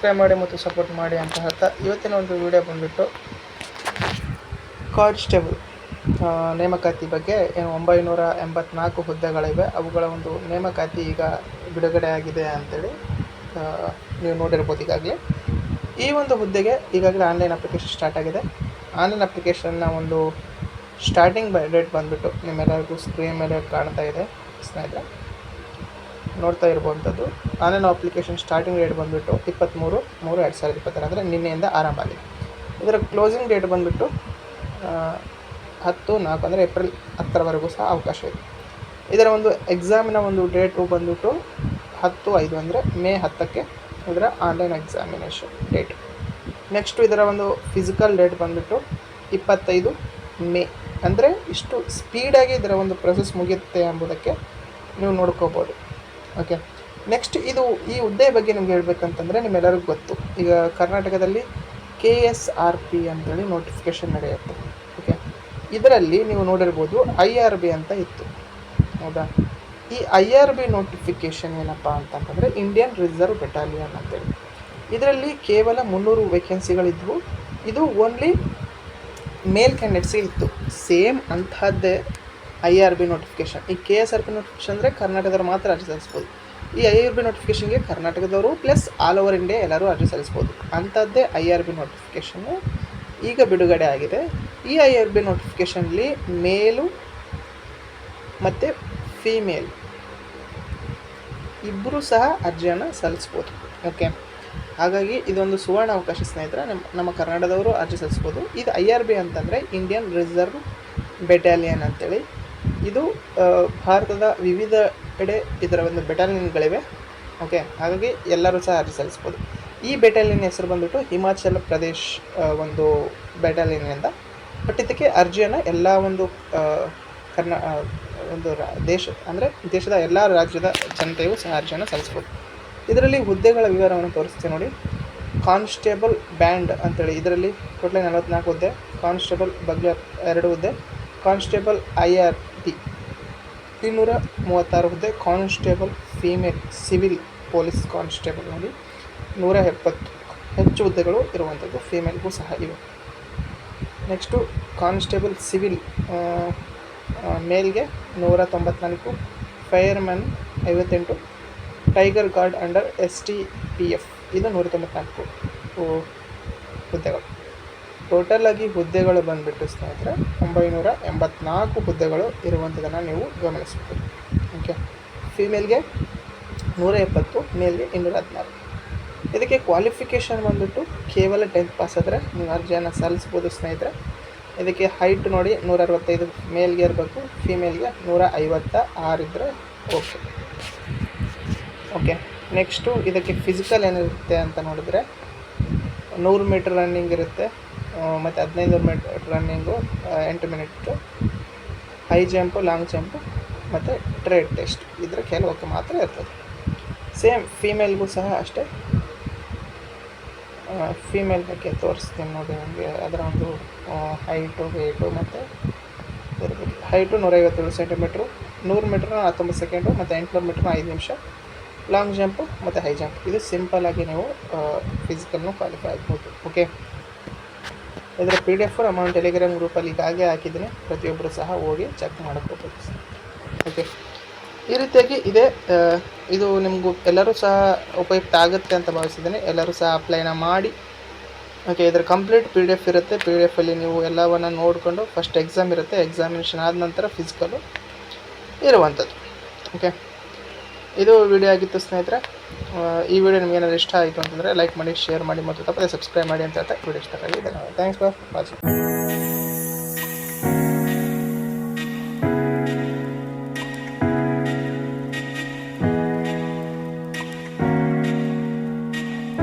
Subscribe ಮಾಡಿ ಮತ್ತು support ಮಾಡಿ ಅಂತ ಹೇಳ್ತಾ ಇವತ್ತಿನ ಒಂದು ವಿಡಿಯೋ ಬಂದುಬಿಟ್ಟು ಕಾನ್ಸ್ಟೇಬಲ್ ನೇಮಕಾತಿ ಬಗ್ಗೆ 984 ಹುದ್ದೆಗಳಿವೆ. ಅವುಗಳ ಒಂದು ನೇಮಕಾತಿ ಈಗ ಬಿಡುಗಡೆ ಆಗಿದೆ ಅಂಥೇಳಿ ನೀವು ನೋಡಿರ್ಬೋದು. ಈಗಾಗಲೇ ಈ ಒಂದು ಹುದ್ದೆಗೆ ಈಗಾಗಲೇ ಆನ್ಲೈನ್ ಅಪ್ಲಿಕೇಶನ್ ಸ್ಟಾರ್ಟ್ ಆಗಿದೆ. ಆನ್ಲೈನ್ ಅಪ್ಲಿಕೇಶನ್ನ ಒಂದು ಸ್ಟಾರ್ಟಿಂಗ್ ಡೇಟ್ ಬಂದುಬಿಟ್ಟು ನಿಮ್ಮೆಲ್ಲರಿಗೂ ಸ್ಕ್ರೀನ್ ಮೇಲೆ ಕಾಣ್ತಾ ಇದೆ ಸ್ನೇಹಿತರೆ, ನೋಡ್ತಾ ಇರುವಂಥದ್ದು. ಆನ್ಲೈನ್ ಅಪ್ಲಿಕೇಶನ್ ಸ್ಟಾರ್ಟಿಂಗ್ ಡೇಟ್ ಬಂದುಬಿಟ್ಟು 23/3/2022 ಅಂದರೆ ನಿನ್ನೆಯಿಂದ ಆರಂಭ ಆಗಿದೆ. ಇದರ ಕ್ಲೋಸಿಂಗ್ ಡೇಟ್ ಬಂದುಬಿಟ್ಟು 10/4 ಅಂದರೆ ಏಪ್ರಿಲ್ 10ರವರೆಗೂ ಸಹ ಅವಕಾಶ ಇದೆ. ಇದರ ಒಂದು ಎಕ್ಸಾಮಿನ ಒಂದು ಡೇಟು ಬಂದುಬಿಟ್ಟು 10/5 ಅಂದರೆ ಮೇ 10ಕ್ಕೆ ಇದರ ಆನ್ಲೈನ್ ಎಕ್ಸಾಮಿನೇಷನ್ ಡೇಟ್. ನೆಕ್ಸ್ಟು ಇದರ ಒಂದು ಫಿಸಿಕಲ್ ಡೇಟ್ ಬಂದುಬಿಟ್ಟು 25 ಮೇ. ಅಂದರೆ ಇಷ್ಟು ಸ್ಪೀಡಾಗಿ ಇದರ ಒಂದು ಪ್ರೊಸೆಸ್ ಮುಗಿಯುತ್ತೆ ಎಂಬುದಕ್ಕೆ ನೀವು ನೋಡ್ಕೋಬೋದು. ಓಕೆ, ನೆಕ್ಸ್ಟ್ ಈ ಹುದ್ದೆ ಬಗ್ಗೆ ನಿಮ್ಗೆ ಹೇಳ್ಬೇಕಂತಂದರೆ ನಿಮ್ಮೆಲ್ಲರಿಗೂ ಗೊತ್ತು, ಈಗ ಕರ್ನಾಟಕದಲ್ಲಿ KSRP ಅಂತೇಳಿ ನೋಟಿಫಿಕೇಷನ್ ನಡೆಯುತ್ತೆ. ಓಕೆ, ಇದರಲ್ಲಿ ನೀವು ನೋಡಿರ್ಬೋದು IRB ಅಂತ ಇತ್ತು, ಹೌದಾ? ಈ IRB ನೋಟಿಫಿಕೇಷನ್ ಏನಪ್ಪ ಅಂತಂದರೆ ಇಂಡಿಯನ್ ರಿಸರ್ವ್ ಬೆಟಾಲಿಯನ್ ಅಂತೇಳಿ. ಇದರಲ್ಲಿ ಕೇವಲ 300 ವೇಕೆನ್ಸಿಗಳಿದ್ವು. ಇದು ಓನ್ಲಿ ಮೇಲ್ ಕ್ಯಾಂಡಿಡೇಟ್ಸ್ಗೆ ಇತ್ತು. ಸೇಮ್ ಅಂತಹದ್ದೇ IRB ನೋಟಿಫಿಕೇಷನ್. ಈ KSRP ನೋಟಿಫಿಕೇಷನ್ ಅಂದರೆ ಕರ್ನಾಟಕದವ್ರು ಮಾತ್ರ ಅರ್ಜಿ ಸಲ್ಲಿಸ್ಬೋದು. ಈ IRB ನೋಟಿಫಿಕೇಷನ್ಗೆ ಕರ್ನಾಟಕದವರು ಪ್ಲಸ್ ಆಲ್ ಓವರ್ ಇಂಡಿಯಾ ಎಲ್ಲರೂ ಅರ್ಜಿ ಸಲ್ಲಿಸ್ಬೋದು. ಅಂಥದ್ದೇ IRB ನೋಟಿಫಿಕೇಷನ್ನು ಈಗ ಬಿಡುಗಡೆ ಆಗಿದೆ. ಈ IRB ನೋಟಿಫಿಕೇಷನ್ಲಿ ಮೇಲು ಮತ್ತು ಫೀಮೇಲ್ ಇಬ್ಬರೂ ಸಹ ಅರ್ಜಿಯನ್ನು ಸಲ್ಲಿಸ್ಬೋದು. ಓಕೆ, ಹಾಗಾಗಿ ಇದೊಂದು ಸುವರ್ಣ ಅವಕಾಶ ಸ್ನೇಹಿತರೆ. ನಮ್ಮ ಕನ್ನಡದವರು ಅರ್ಜಿ ಸಲ್ಲಿಸ್ಬೋದು. ಇದು IRB ಅಂತಂದರೆ ಇಂಡಿಯನ್ ರಿಸರ್ವ್ ಬೆಟಾಲಿಯನ್ ಅಂತೇಳಿ. ಇದು ಭಾರತದ ವಿವಿಧ ಕಡೆ ಇದರ ಒಂದು ಬೆಟಾಲಿಯನ್ಗಳಿವೆ. ಓಕೆ, ಹಾಗಾಗಿ ಎಲ್ಲರೂ ಸಹ ಅರ್ಜಿ ಸಲ್ಲಿಸ್ಬೋದು. ಈ ಬೆಟಾಲಿಯನ್ ಹೆಸರು ಬಂದುಬಿಟ್ಟು ಹಿಮಾಚಲ ಪ್ರದೇಶ್ ಒಂದು ಬೆಟಾಲಿಯನ್ನಿಂದ. ಬಟ್ ಇದಕ್ಕೆ ಅರ್ಜಿಯನ್ನು ಎಲ್ಲ ಒಂದು ದೇಶ ಅಂದರೆ ದೇಶದ ಎಲ್ಲ ರಾಜ್ಯದ ಜನತೆಯೂ ಸಹ ಅರ್ಜಿಯನ್ನು ಸಲ್ಲಿಸ್ಬೋದು. ಇದರಲ್ಲಿ ಹುದ್ದೆಗಳ ವಿವರವನ್ನು ತೋರಿಸ್ತೀನಿ ನೋಡಿ. ಕಾನ್ಸ್ಟೇಬಲ್ ಬ್ಯಾಂಡ್ ಅಂತೇಳಿ ಇದರಲ್ಲಿ ಟೋಟಲಿ 44 ಹುದ್ದೆ, ಕಾನ್ಸ್ಟೇಬಲ್ ಬಗ್ಗೆ 2 ಹುದ್ದೆ, ಕಾನ್ಸ್ಟೇಬಲ್ IRP 236 ಹುದ್ದೆ, constable female civil police constable ನೋಡಿ 170 ಹೆಚ್ಚು ಹುದ್ದೆಗಳು ಇರುವಂಥದ್ದು, ಫೀಮೇಲ್ಗೂ ಸಹ ಇವೆ. ನೆಕ್ಸ್ಟು ಕಾನ್ಸ್ಟೇಬಲ್ ಸಿವಿಲ್ ಮೇಲ್ಗೆ 194, fireman 58, tiger guard under STPF ಇದು 194 ಹುದ್ದೆಗಳು. ಟೋಟಲಾಗಿ ಹುದ್ದೆಗಳು ಬಂದುಬಿಟ್ಟು ಸ್ನೇಹಿತರೆ 984 ಹುದ್ದೆಗಳು ಇರುವಂಥದ್ದನ್ನು ನೀವು ಗಮನಿಸ್ಬೋದು. ಓಕೆ, ಫೀಮೇಲ್ಗೆ 170, ಮೇಲ್ಗೆ 216. ಇದಕ್ಕೆ ಕ್ವಾಲಿಫಿಕೇಷನ್ ಬಂದುಬಿಟ್ಟು ಕೇವಲ 10th ಪಾಸ್ ಆದರೆ ನೀವು ಅರ್ಜಿಯನ್ನು ಸಲ್ಲಿಸ್ಬೋದು ಸ್ನೇಹಿತರೆ. ಇದಕ್ಕೆ ಹೈಟ್ ನೋಡಿ 165 ಮೇಲ್ಗೆ ಇರಬೇಕು, ಫೀಮೇಲ್ಗೆ 156 ಇದ್ದರೆ ಓಕೆ. ಓಕೆ, ನೆಕ್ಸ್ಟು ಇದಕ್ಕೆ ಫಿಸಿಕಲ್ ಏನಿರುತ್ತೆ ಅಂತ ನೋಡಿದ್ರೆ 100 ಮೀಟರ್ ರನ್ನಿಂಗ್ ಇರುತ್ತೆ, ಮತ್ತು 15 metre running 8 minute, high jump, long jump ಮತ್ತು ಟ್ರೇಡ್ ಟೆಸ್ಟ್ ಇದರ ಕೆಲವಕ್ಕೆ ಮಾತ್ರ ಇರ್ತದೆ. ಸೇಮ್ ಫೀಮೇಲ್ಗೂ ಸಹ ಅಷ್ಟೇ. ಫೀಮೇಲ್ ಬಗ್ಗೆ ತೋರಿಸ್ತೀನಿ ನೋಡಿ ನಮಗೆ. ಅದರ ಒಂದು ಹೈಟು, ವೇಟು ಮತ್ತು ಹೈಟು 157 ಸೆಂಟಿಮೀಟ್ರು, 100 ಮೀಟ್ರ್ 19 ಸೆಕೆಂಡು ಮತ್ತು 800 ಮೀಟ್ರ್ 5 ನಿಮಿಷ, ಲಾಂಗ್ ಜಂಪು ಮತ್ತು ಹೈ ಜಂಪ್. ಇದು ಸಿಂಪಲ್ಲಾಗಿ ನೀವು ಫಿಸಿಕಲ್ನು ಕ್ವಾಲಿಫೈ ಆಗ್ಬೋದು. ಓಕೆ, ಇದರ PDF ನಮ್ಮ ಟೆಲಿಗ್ರಾಮ್ ಗ್ರೂಪಲ್ಲಿ ಈಗಾಗಲೇ ಹಾಕಿದ್ದೀನಿ, ಪ್ರತಿಯೊಬ್ಬರು ಸಹ ಹೋಗಿ ಚೆಕ್ ಮಾಡ್ಕೋಬೋದು. ಓಕೆ, ಈ ರೀತಿಯಾಗಿ ಇದೆ. ಇದು ನಿಮಗೂ ಎಲ್ಲರೂ ಸಹ ಉಪಯುಕ್ತ ಆಗುತ್ತೆ ಅಂತ ಭಾವಿಸಿದ್ದೀನಿ. ಎಲ್ಲರೂ ಸಹ ಅಪ್ಲೈನ ಮಾಡಿ. ಓಕೆ, ಇದರ ಕಂಪ್ಲೀಟ್ PDF ಇರುತ್ತೆ. PDFಲ್ಲಿ ನೀವು ಎಲ್ಲವನ್ನು ನೋಡಿಕೊಂಡು ಫಸ್ಟ್ ಎಕ್ಸಾಮ್ ಇರುತ್ತೆ, ಎಕ್ಸಾಮಿನೇಷನ್ ಆದ ನಂತರ ಫಿಸಿಕಲು ಇರುವಂಥದ್ದು. ಓಕೆ, ಇದು ವಿಡಿಯೋ ಆಗಿತ್ತು ಸ್ನೇಹಿತರೆ. ಈ ವಿಡಿಯೋ ನಿಮ್ಗೆ ಏನಾದರೂ ಇಷ್ಟ ಆಯಿತು ಅಂತಂದರೆ ಲೈಕ್ ಮಾಡಿ, ಶೇರ್ ಮಾಡಿ ಮತ್ತು ತಪ್ಪದೆ ಸಬ್ಸ್ಕ್ರೈಬ್ ಮಾಡಿ ಅಂತ ಹೇಳ್ತಾ ವಿಡಿಯೋ ಇಷ್ಟ ಆಗಿದೆ. Thanks for watching.